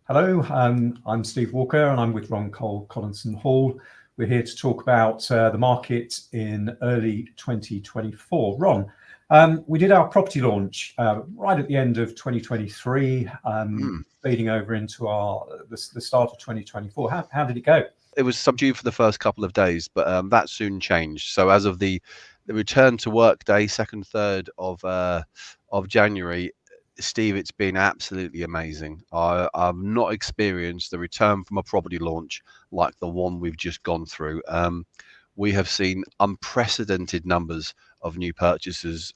Hello, I'm Steve Walker and I'm with Ron Cole, Collinson Hall. We're here to talk about the market in early 2024. Ron, we did our property launch right at the end of 2023, leading over into the start of 2024. How did it go? It was subdued for the first couple of days, but that soon changed. So as of the return to work day, 2nd, 3rd of January, Steve, it's been absolutely amazing. I've not experienced the return from a property launch like the one we've just gone through. We have seen unprecedented numbers of new purchasers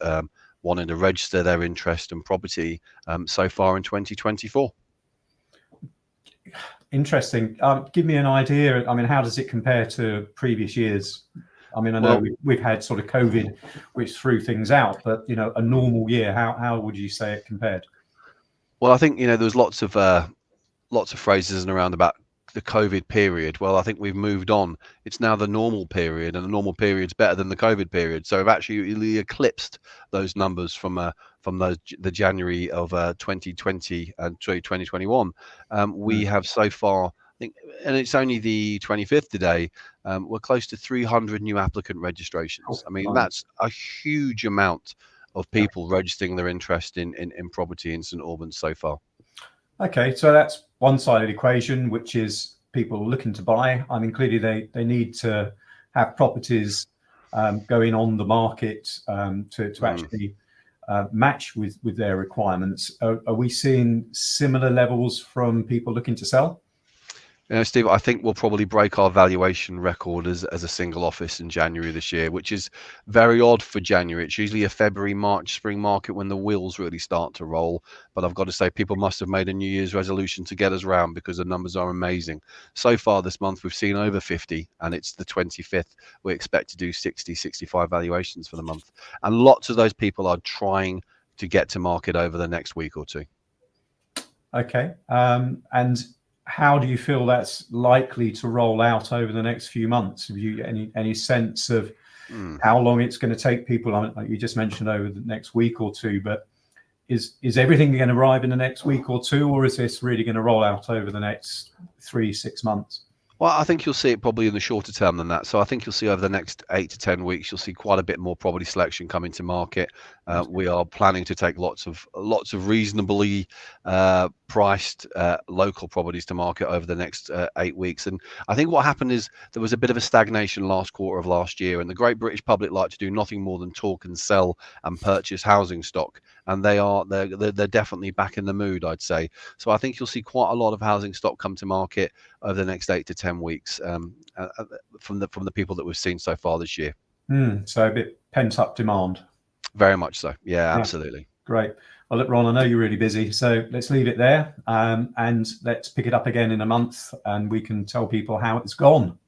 wanting to register their interest in property so far in 2024. Interesting. Give me an idea. I mean, how does it compare to previous years? I mean, I know we've had sort of COVID, which threw things out, but a normal year, how would you say it compared? Well, I think there was lots of phrases and around about the COVID period. Well, I think we've moved on. It's now the normal period, and the normal period's better than the COVID period. So we've actually eclipsed those numbers from the January of 2020 and 2021. We have so far, I think, and it's only the 25th today, we're close to 300 new applicant registrations. I mean, that's a huge amount of people registering their interest in property in St Albans so far. Okay, so that's one side of the equation, which is people looking to buy. I mean, clearly they need to have properties going on the market to actually match with their requirements. Are we seeing similar levels from people looking to sell? Steve, I think we'll probably break our valuation record as a single office in January this year, which is very odd for January. It's usually a February, March, spring market when the wheels really start to roll. But I've got to say, people must have made a New Year's resolution to get us round because the numbers are amazing. So far this month, we've seen over 50, and it's the 25th. We expect to do 60, 65 valuations for the month. And lots of those people are trying to get to market over the next week or two. Okay. And how do you feel that's likely to roll out over the next few months? Have you any sense of how long it's going to take people? Like you just mentioned, over the next week or two, but is everything going to arrive in the next week or two, or is this really going to roll out over the next 3-6 months? Well, I think you'll see it probably in the shorter term than that. So I think you'll see over the next 8 to 10 weeks, you'll see quite a bit more property selection coming to market. We are planning to take lots of reasonably priced local properties to market over the next 8 weeks. And I think what happened is there was a bit of a stagnation last quarter of last year, and the great British public like to do nothing more than talk and sell and purchase housing stock. And they're definitely back in the mood, I'd say. So I think you'll see quite a lot of housing stock come to market over the next 8 to 10 weeks from the people that we've seen so far this year. So a bit pent up demand. Very much so. Yeah, absolutely. Great. Well, look, Ron, I know you're really busy, so let's leave it there and let's pick it up again in a month and we can tell people how it's gone.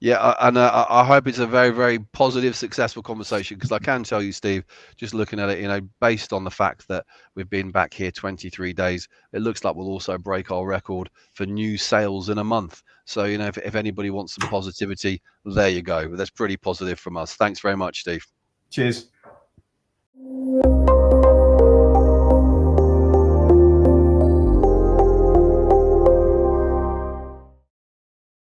Yeah, and I hope it's a very, very positive, successful conversation, because I can tell you, Steve, just looking at it, based on the fact that we've been back here 23 days, it looks like we'll also break our record for new sales in a month. So, if anybody wants some positivity, there you go. That's pretty positive from us. Thanks very much, Steve. Cheers.